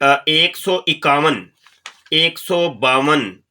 151, 152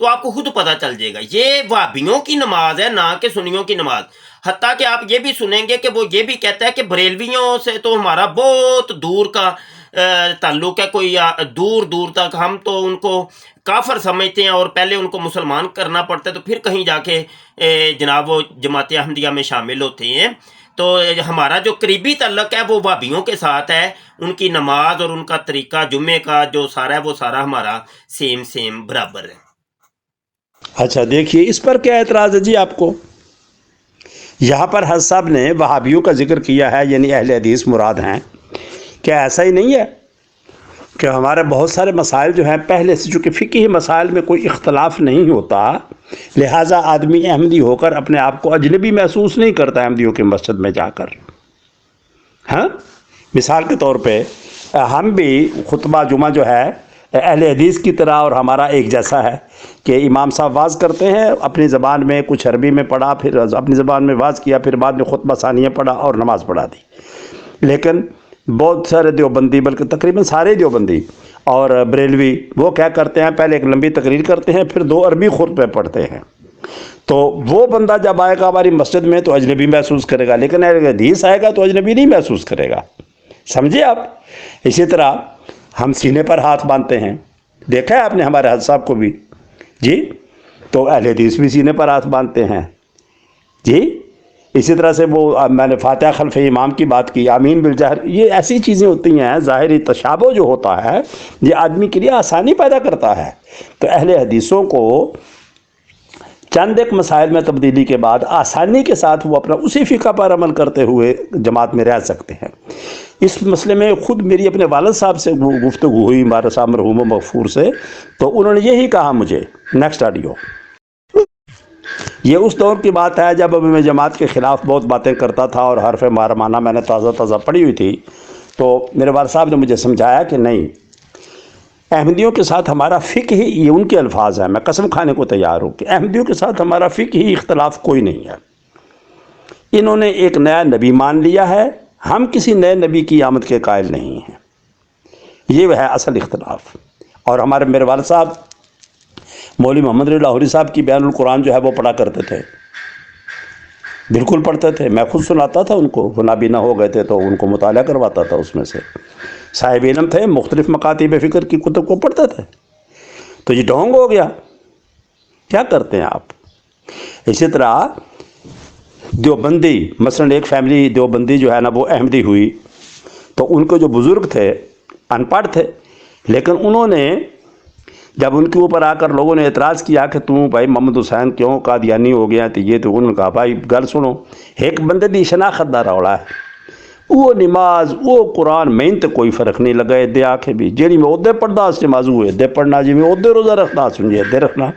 تو آپ کو خود پتہ چل جائے گا یہ وہابیوں کی نماز ہے، نہ کہ سنیوں کی نماز۔ حتیٰ کہ آپ یہ بھی سنیں گے کہ وہ یہ بھی کہتا ہے کہ بریلویوں سے تو ہمارا بہت دور کا تعلق ہے، کوئی دور دور تک ہم تو ان کو کافر سمجھتے ہیں اور پہلے ان کو مسلمان کرنا پڑتا ہے تو پھر کہیں جا کے جناب وہ جماعت احمدیہ میں شامل ہوتے ہیں۔ تو ہمارا جو قریبی تعلق ہے وہ وہابیوں کے ساتھ ہے، ان کی نماز اور ان کا طریقہ جمعے کا جو سارا ہے وہ سارا ہمارا سیم برابر ہے۔ اچھا دیکھیے اس پر کیا اعتراض ہے جی آپ کو؟ یہاں پر حضرت صاحب نے وہابیوں کا ذکر کیا ہے، یعنی اہل حدیث مراد ہیں۔ کیا ایسا ہی نہیں ہے کہ ہمارے بہت سارے مسائل جو ہیں پہلے سے، چونکہ فقہی مسائل میں کوئی اختلاف نہیں ہوتا، لہٰذا آدمی احمدی ہو کر اپنے آپ کو اجنبی محسوس نہیں کرتا احمدیوں کی مسجد میں جا کر؟ ہاں، مثال کے طور پہ ہم بھی خطبہ جمعہ جو ہے اہل حدیث کی طرح اور ہمارا ایک جیسا ہے کہ امام صاحب واز کرتے ہیں اپنی زبان میں، کچھ عربی میں پڑھا، پھر اپنی زبان میں واز کیا، پھر بعد میں خطبہ ثانیہ پڑھا اور نماز پڑھا دی۔ لیکن بہت سارے دیوبندی، بلکہ تقریباً سارے دیوبندی اور بریلوی، وہ کیا کرتے ہیں، پہلے ایک لمبی تقریر کرتے ہیں، پھر 2 عربی خطبے پڑھتے ہیں۔ تو وہ بندہ جب آئے گا ہماری مسجد میں تو اجنبی محسوس کرے گا، لیکن اہل حدیث آئے گا تو اجنبی نہیں محسوس کرے گا۔ سمجھے آپ؟ اسی طرح ہم سینے پر ہاتھ باندھتے ہیں، دیکھا ہے آپ نے ہمارے حضرت صاحب کو بھی جی، تو اہل حدیث بھی سینے پر ہاتھ باندھتے ہیں جی۔ اسی طرح سے وہ میں نے فاتحہ خلف امام کی بات کی، آمین بالجہر، یہ ایسی چیزیں ہوتی ہیں، ظاہری تشابہ جو ہوتا ہے یہ آدمی کے لیے آسانی پیدا کرتا ہے۔ تو اہل حدیثوں کو چند ایک مسائل میں تبدیلی کے بعد آسانی کے ساتھ وہ اپنا اسی فقہ پر عمل کرتے ہوئے جماعت میں رہ سکتے ہیں۔ اس مسئلے میں خود میری اپنے والد صاحب سے گفتگو ہوئی، ہمارے صاحب مرحوم و مغفور سے، تو انہوں نے یہی کہا مجھے۔ Next audio. یہ اس دور کی بات ہے جب ابھی میں جماعت کے خلاف بہت باتیں کرتا تھا اور حرف مارمانہ میں نے تازہ پڑھی ہوئی تھی، تو میرے والد صاحب نے مجھے سمجھایا کہ نہیں، احمدیوں کے ساتھ ہمارا فقہ ہی، یہ ان کے الفاظ ہیں، میں قسم کھانے کو تیار ہوں کہ احمدیوں کے ساتھ ہمارا فقہ ہی اختلاف کوئی نہیں ہے۔ انہوں نے ایک نیا نبی مان لیا ہے، ہم کسی نئے نبی کی آمد کے قائل نہیں ہیں، یہ ہے اصل اختلاف۔ اور ہمارے میرے والد صاحب مولوی محمد رضا لاہوری صاحب کی بیان القرآن جو ہے وہ پڑھا کرتے تھے، بالکل پڑھتے تھے، میں خود سناتا تھا ان کو، وہ نابینا ہو گئے تھے تو ان کو مطالعہ کرواتا تھا، اس میں سے صاحب علم تھے، مختلف مکاتب فکر کی کتب کو پڑھتے تھے۔ تو یہ ڈھونگ ہو گیا، کیا کرتے ہیں آپ؟ اسی طرح دیوبندی، مثلا ایک فیملی دیوبندی جو ہے نا وہ احمدی ہوئی، تو ان کے جو بزرگ تھے ان پڑھ تھے، لیکن انہوں نے جب ان کے اوپر آ کر لوگوں نے اعتراض کیا کہ تم بھائی محمد حسین کیوں قادیانی ہو گیا، تو یہ تو انہوں نے کہا بھائی گل سنو، ایک بندے دی شناخت دا روڑا ہے، وہ نماز وہ قرآن میں تو کوئی فرق نہیں لگا، ادے آکھے بھی جیڑی میں ادے پڑھدا اس نماز ہوئے ادے پڑھنا، جی میں ادے روزہ رکھنا سنجے ادے رکھنا،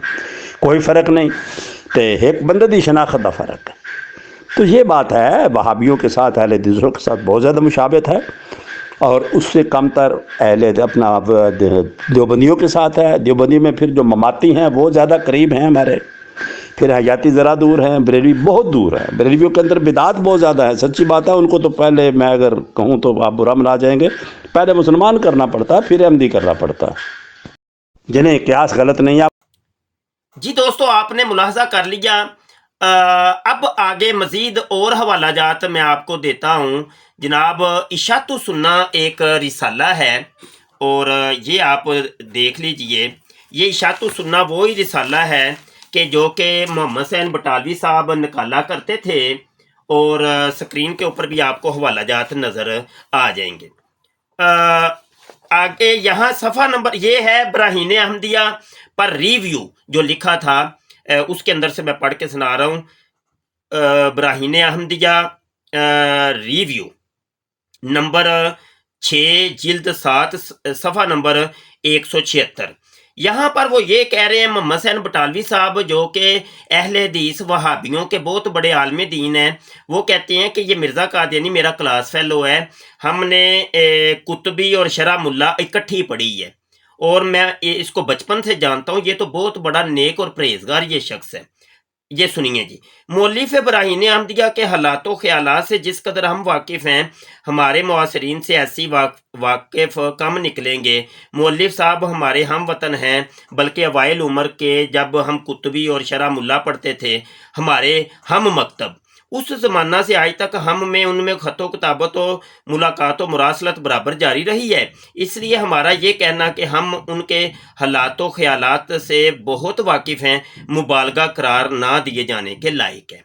کوئی فرق نہیں، تے ایک بندے دی شناخت دا فرق ہے۔ تو یہ بات ہے وہابیوں کے ساتھ اہل حدیثوں کے ساتھ بہت زیادہ مشابہت ہے، اور اس سے کم تر اہل اپنا دیوبندیوں کے ساتھ ہے۔ دیوبندی میں پھر جو مماتی ہیں وہ زیادہ قریب ہیں ہمارے، پھر حیاتی ذرا دور ہیں، بریلوی بہت دور ہے، بریلویوں کے اندر بدعات بہت زیادہ ہے، سچی بات ہے۔ ان کو تو پہلے میں اگر کہوں تو آپ برا منا جائیں گے، پہلے مسلمان کرنا پڑتا پھر احمدی کرنا پڑتا، جنہیں قیاس غلط نہیں ہے۔ جی دوستو، آپ نے ملاحظہ کر لیا۔ اب آگے مزید اور حوالہ جات میں آپ کو دیتا ہوں۔ جناب اشاعت السنہ ایک رسالہ ہے اور یہ آپ دیکھ لیجئے، یہ اشاعت السنہ وہی رسالہ ہے کہ جو کہ محمد حسین بٹالوی صاحب نکالا کرتے تھے، اور سکرین کے اوپر بھی آپ کو حوالہ جات نظر آ جائیں گے۔ آگے یہاں صفحہ نمبر یہ ہے براہین احمدیہ پر ریویو جو لکھا تھا، اس کے اندر سے میں پڑھ کے سنا رہا ہوں۔ براہین احمدیہ ریویو نمبر 6 جلد 7 صفحہ نمبر 176۔ یہاں پر وہ یہ کہہ رہے ہیں، محمد حسین بٹالوی صاحب جو کہ اہل حدیث وہابیوں کے بہت بڑے عالم دین ہیں، وہ کہتے ہیں کہ یہ مرزا قادیانی میرا کلاس فیلو ہے، ہم نے کتبی اور شرح ملا اکٹھی پڑھی ہے، اور میں اس کو بچپن سے جانتا ہوں، یہ تو بہت بڑا نیک اور پرہیزگار یہ شخص ہے۔ یہ سنیے جی، مؤلف براہین احمدیہ کے حالات و خیالات سے جس قدر ہم واقف ہیں، ہمارے معاصرین سے ایسی واقف کم نکلیں گے۔ مؤلف صاحب ہمارے ہم وطن ہیں، بلکہ اوائل عمر کے جب ہم کتبی اور شرح ملا پڑھتے تھے، ہمارے ہم مکتب، اس زمانہ سے آج تک ہم میں ان میں خط و کتابت و ملاقات و مراسلت برابر جاری رہی ہے۔ اس لیے ہمارا یہ کہنا کہ ہم ان کے حالات و خیالات سے بہت واقف ہیں، مبالغہ قرار نہ دیے جانے کے لائق ہے۔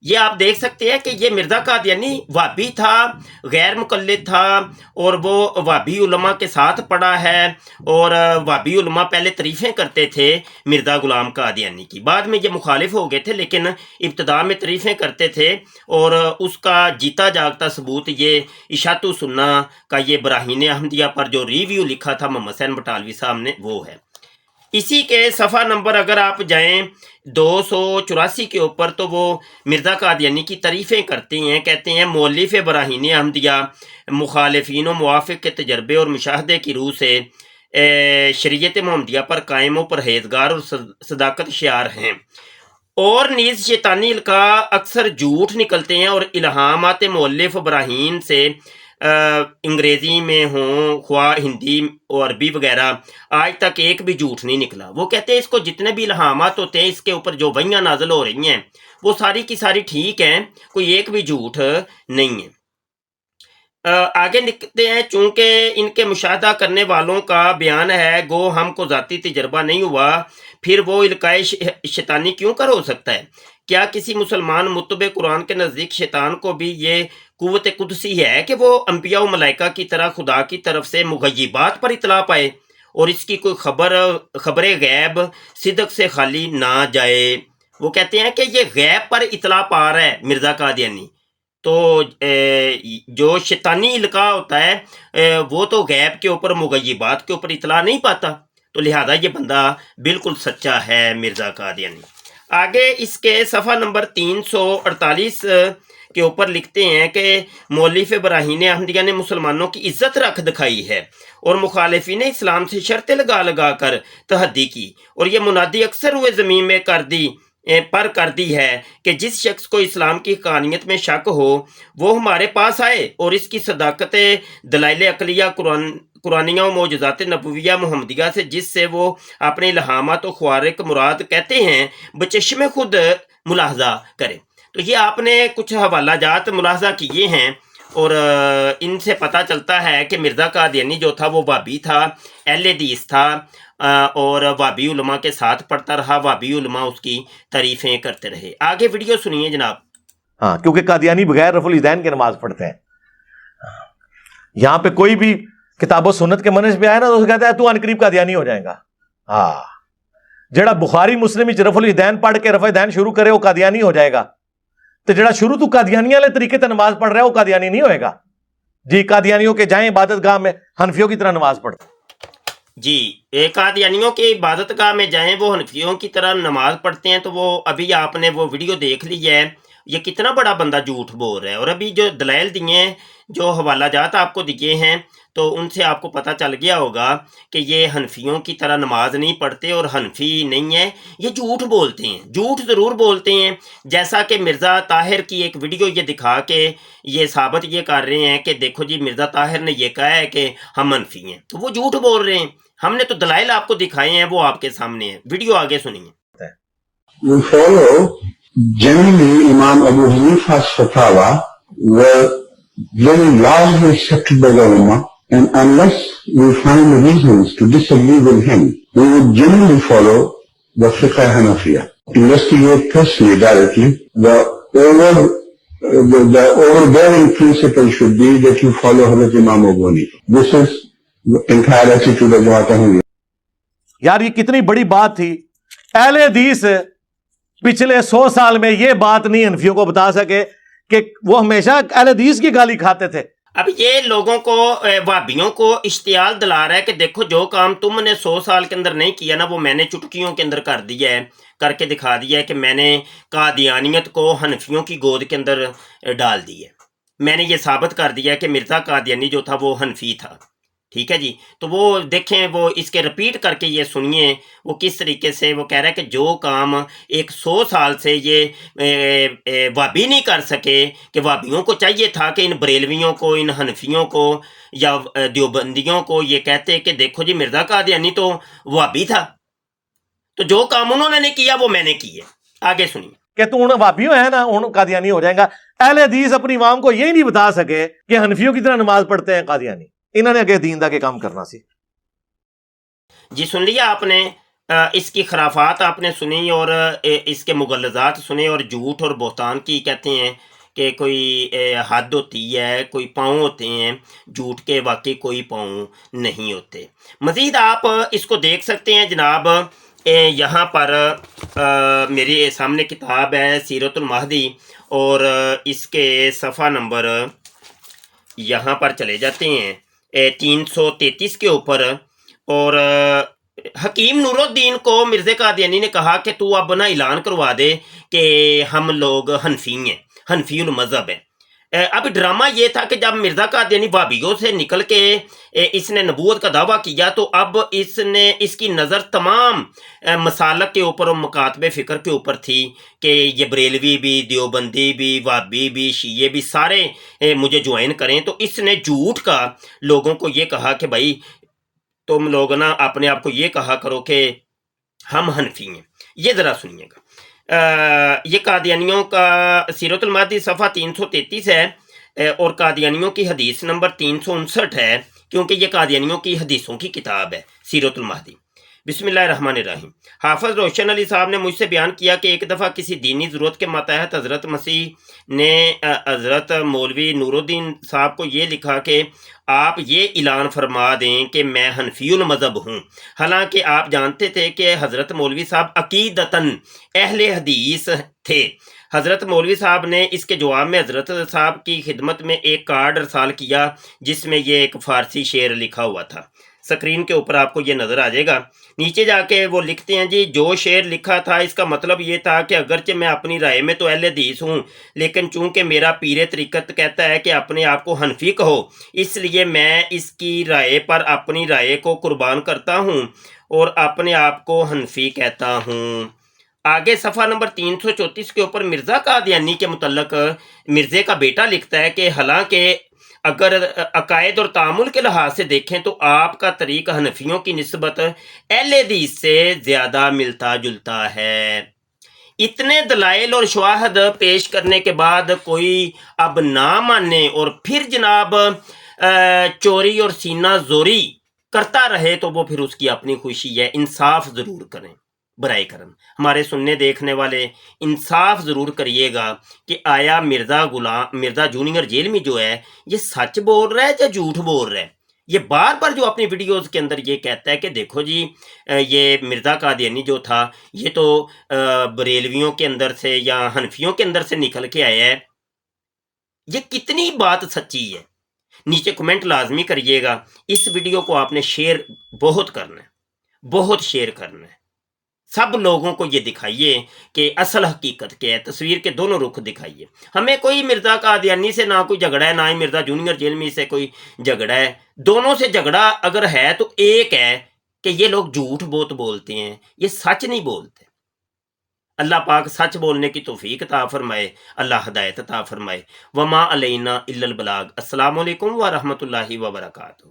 یہ آپ دیکھ سکتے ہیں کہ یہ مرزا قادیانی وہابی تھا، غیر مقلد تھا، اور وہ وہابی علماء کے ساتھ پڑھا ہے، اور وہابی علماء پہلے تعریفیں کرتے تھے مرزا غلام قادیانی کی، بعد میں یہ مخالف ہو گئے تھے، لیکن ابتدا میں تعریفیں کرتے تھے، اور اس کا جیتا جاگتا ثبوت یہ اشاعت السنہ کا یہ براہین احمدیہ پر جو ریویو لکھا تھا محمد حسین بٹالوی صاحب نے، وہ ہے۔ اسی کے صفحہ نمبر اگر آپ جائیں 284 کے اوپر، تو وہ مرزا قادیانی کی تعریفیں کرتے ہیں، کہتے ہیں مؤلف براہین احمدیہ مخالفین و موافق کے تجربے اور مشاہدے کی روح سے شریعت محمدیہ پر قائم و پرہیزگار اور صداقت شعار ہیں، اور نیز شیطانی القاء اکثر جھوٹ نکلتے ہیں، اور الہامات مؤلف براہین سے انگریزی میں ہوں خواہ ہندی اور عربی وغیرہ، آج تک ایک بھی جھوٹ نہیں نکلا۔ وہ کہتے ہیں اس کو جتنے بھی الہامات ہوتے ہیں، اس کے اوپر جو وحیاں نازل ہو رہی ہیں، وہ ساری کی ساری ٹھیک ہیں، کوئی ایک بھی جھوٹ نہیں ہے۔ آگے لکھتے ہیں، چونکہ ان کے مشاہدہ کرنے والوں کا بیان ہے، گو ہم کو ذاتی تجربہ نہیں ہوا، پھر وہ القاء شیطانی کیوں کر ہو سکتا ہے؟ کیا کسی مسلمان متبع قرآن کے نزدیک شیطان کو بھی یہ قوت قدسی ہے کہ وہ انبیاء و ملائکہ کی طرح خدا کی طرف سے مغیبات پر اطلاع پائے، اور اس کی کوئی خبر غیب صدق سے خالی نہ جائے؟ وہ کہتے ہیں کہ یہ غیب پر اطلاع پا رہا ہے مرزا قادیانی، تو جو شیطانی القاء ہوتا ہے وہ تو غیب کے اوپر مغیبات کے اوپر اطلاع نہیں پاتا، تو لہذا یہ بندہ بالکل سچا ہے مرزا قادیانی۔ آگے اس کے صفحہ نمبر 348 کے اوپر لکھتے ہیں کہ مؤلف براہین احمدیہ نے مسلمانوں کی عزت رکھ دکھائی ہے، اور مخالفین اسلام سے شرطیں لگا کر تحدی کی، اور یہ منادی اکثر ہوئے زمین میں کر دی ہے کہ جس شخص کو اسلام کی حقانیت میں شک ہو، وہ ہمارے پاس آئے اور اس کی صداقت دلائل عقلیہ قرآنیہ و معجزات نبویہ محمدیہ سے، جس سے وہ اپنے الہامات و خوارق مراد کہتے ہیں، بچشم خود ملاحظہ کرے۔ تو یہ آپ نے کچھ حوالہ جات ملاحظہ کیے ہیں، اور ان سے پتہ چلتا ہے کہ مرزا قادیانی جو تھا وہ وہابی تھا، اہل حدیث تھا، اور وہابی علماء کے ساتھ پڑھتا رہا، وہابی علماء اس کی تعریفیں کرتے رہے۔ آگے ویڈیو سنیے جناب۔ ہاں، کیونکہ قادیانی بغیر رفع الیدین کی نماز پڑھتے ہیں۔ یہاں پہ کوئی بھی کتاب و سنت کے منہج پہ آئے نا، تو اسے کہتا ہے تو عنقریب قادیانی ہو جائے گا۔ ہاں، جڑا بخاری مسلم وچ رفع الیدین پڑھ کے رفع الیدین شروع کرے وہ قادیانی ہو جائے گا، تو جڑا شروع تو قادیانی والے طریقے تے نماز پڑھ رہا ہے وہ قادیانی نہیں ہوئے گا۔ جی، قادیانیوں کے جائیں عبادت گاہ میں حنفیوں کی طرح نماز پڑھتے ہیں۔ جی، قادیانیوں کی عبادت گاہ میں جائیں وہ حنفیوں کی طرح نماز پڑھتے ہیں، تو وہ ابھی آپ نے وہ ویڈیو دیکھ لی ہے، یہ کتنا بڑا بندہ جھوٹ بول رہا ہے۔ اور ابھی جو دلائل دیے ہیں، جو حوالہ جات آپ کو دیے ہیں، تو ان سے آپ کو پتہ چل گیا ہوگا کہ یہ حنفیوں کی طرح نماز نہیں پڑھتے اور حنفی نہیں ہے، یہ جھوٹ بولتے ہیں، جھوٹ ضرور بولتے ہیں۔ جیسا کہ مرزا طاہر کی ایک ویڈیو یہ دکھا کے یہ ثابت یہ کر رہے ہیں کہ دیکھو جی مرزا طاہر نے یہ کہا ہے کہ ہم حنفی ہیں، تو وہ جھوٹ بول رہے ہیں۔ ہم نے تو دلائل آپ کو دکھائے ہیں، وہ آپ کے سامنے ہیں، ویڈیو آگے سنیے۔ We follow generally Imam Abu Hanifa's fatwa were very largely accepted by the Ummah, and unless we find reasons to disagree with him, we would generally follow the Fiqh Hanafiya. Investigate personally, directly. The overbearing principle should be that you follow Hazrat Imam Abu Hanifa. This is the entire attitude of Jamaat Ahmadiyya. یار یہ کتنی بڑی بات تھی، اہل حدیث پچھلے 100 سال میں یہ بات نہیں حنفیوں کو بتا سکے کہ وہ ہمیشہ اہل حدیث کی گالی کھاتے تھے۔ اب یہ لوگوں کو، وہابیوں کو اشتعال دلا رہا ہے کہ دیکھو جو کام تم نے 100 سال کے اندر نہیں کیا نا، وہ میں نے چٹکیوں کے اندر کر دیا ہے، کر کے دکھا دیا ہے کہ میں نے قادیانیت کو حنفیوں کی گود کے اندر ڈال دی ہے، میں نے یہ ثابت کر دیا ہے کہ مرزا قادیانی جو تھا وہ حنفی تھا۔ ٹھیک ہے جی. تو وہ دیکھیں, وہ اس کے رپیٹ کر کے یہ سنیے وہ کس طریقے سے وہ کہہ رہا ہے کہ جو کام 100 سال سے یہ وابی نہیں کر سکے, کہ وابیوں کو چاہیے تھا کہ ان بریلویوں کو, ان حنفیوں کو یا دیوبندیوں کو یہ کہتے کہ دیکھو جی مرزا قادیانی تو وابی تھا, تو جو کام انہوں نے نہیں کیا وہ میں نے کیے. آگے سنیے کہ تو ہوں وابیوں ہے نا, ہوں قادیانی ہو جائے گا. اہل حدیث اپنی عوام کو یہی نہیں بتا سکے کہ حنفیوں کی طرح نماز پڑھتے ہیں قادیانی. انہوں نے اگے دین دا کے کام کرنا سی. جی. سن لیا آپ نے, اس کی خرافات آپ نے سنی اور اس کے مغلظات سنے, اور جھوٹ اور بہتان کی کہتے ہیں کہ کوئی حد ہوتی ہے, کوئی پاؤں ہوتے ہیں, جھوٹ کے واقعی کوئی پاؤں نہیں ہوتے. مزید آپ اس کو دیکھ سکتے ہیں جناب, یہاں پر میرے سامنے کتاب ہے سیرت المہدی, اور اس کے صفحہ نمبر یہاں پر چلے جاتے ہیں 333 کے اوپر. اور حکیم نور الدین کو مرزا قادیانی نے کہا کہ تو اب نا اعلان کروا دے کہ ہم لوگ حنفی ہیں, حنفی المذہب ہیں. اب ڈرامہ یہ تھا کہ جب مرزا قادیانی وابیوں سے نکل کے اس نے نبوت کا دعویٰ کیا, تو اب اس کی نظر تمام مسالک کے اوپر اور مکاتب فکر کے اوپر تھی کہ یہ بریلوی بھی, دیوبندی بھی, وابی بھی, شیعہ بھی, سارے مجھے جوائن کریں. تو اس نے جھوٹ کا لوگوں کو یہ کہا کہ بھائی تم لوگ نا اپنے آپ کو یہ کہا کرو کہ ہم حنفی ہیں. یہ ذرا سنیے گا, یہ قادیانیوں کا سیرت المہدی صفحہ 333 ہے, اور قادیانیوں کی حدیث نمبر 359 ہے, کیونکہ یہ قادیانیوں کی حدیثوں کی کتاب ہے سیرت المہدی. بسم اللہ الرحمن الرحیم. حافظ روشن علی صاحب نے مجھ سے بیان کیا کہ ایک دفعہ کسی دینی ضرورت کے ماتحت حضرت مسیح نے حضرت مولوی نور الدین صاحب کو یہ لکھا کہ آپ یہ اعلان فرما دیں کہ میں حنفی المذہب ہوں. حالانکہ آپ جانتے تھے کہ حضرت مولوی صاحب عقیدتاً اہل حدیث تھے. حضرت مولوی صاحب نے اس کے جواب میں حضرت صاحب کی خدمت میں ایک کارڈ ارسال کیا جس میں یہ ایک فارسی شعر لکھا ہوا تھا. سکرین کے اوپر آپ کو یہ نظر آ جائے گا. نیچے جا کے وہ لکھتے ہیں جی, جو شعر لکھا تھا اس کا مطلب یہ تھا کہ اگرچہ میں اپنی رائے میں تو اہل حدیث ہوں, لیکن چونکہ میرا پیر طریقت کہتا ہے کہ اپنے آپ کو حنفی کہو, اس لیے میں اس کی رائے پر اپنی رائے کو قربان کرتا ہوں اور اپنے آپ کو حنفی کہتا ہوں. آگے صفحہ نمبر 334 کے اوپر مرزا قادیانی کے متعلق مرزے کا بیٹا لکھتا ہے کہ حالانکہ اگر عقائد اور تعامل کے لحاظ سے دیکھیں تو آپ کا طریق حنفیوں کی نسبت اہل حدیث سے زیادہ ملتا جلتا ہے. اتنے دلائل اور شواہد پیش کرنے کے بعد کوئی اب نہ مانے اور پھر جناب چوری اور سینہ زوری کرتا رہے تو وہ پھر اس کی اپنی خوشی ہے. انصاف ضرور کریں برائے کرم, ہمارے سننے دیکھنے والے انصاف ضرور کریے گا کہ آیا مرزا جونیئر جیل میں جو ہے یہ سچ بول رہا ہے یا جھوٹ بول رہا ہے. یہ بار بار جو اپنی ویڈیوز کے اندر یہ کہتا ہے کہ دیکھو جی یہ مرزا قادیانی جو تھا یہ تو بریلویوں کے اندر سے یا حنفیوں کے اندر سے نکل کے آیا ہے. یہ کتنی بات سچی ہے؟ نیچے کمنٹ لازمی کریے گا. اس ویڈیو کو آپ نے شیئر بہت کرنا ہے, بہت شیئر کرنا ہے. سب لوگوں کو یہ دکھائیے کہ اصل حقیقت کیا ہے, تصویر کے دونوں رخ دکھائیے. ہمیں کوئی مرزا قادیانی سے نہ کوئی جھگڑا ہے, نہ ہی مرزا جونیئر جیل میں سے کوئی جھگڑا ہے. دونوں سے جھگڑا اگر ہے تو ایک ہے کہ یہ لوگ جھوٹ بہت بولتے ہیں, یہ سچ نہیں بولتے. اللہ پاک سچ بولنے کی توفیق عطا فرمائے, اللہ ہدایت عطا فرمائے. وما علینا الا البلاغ. السلام علیکم ورحمۃ اللہ وبرکاتہ.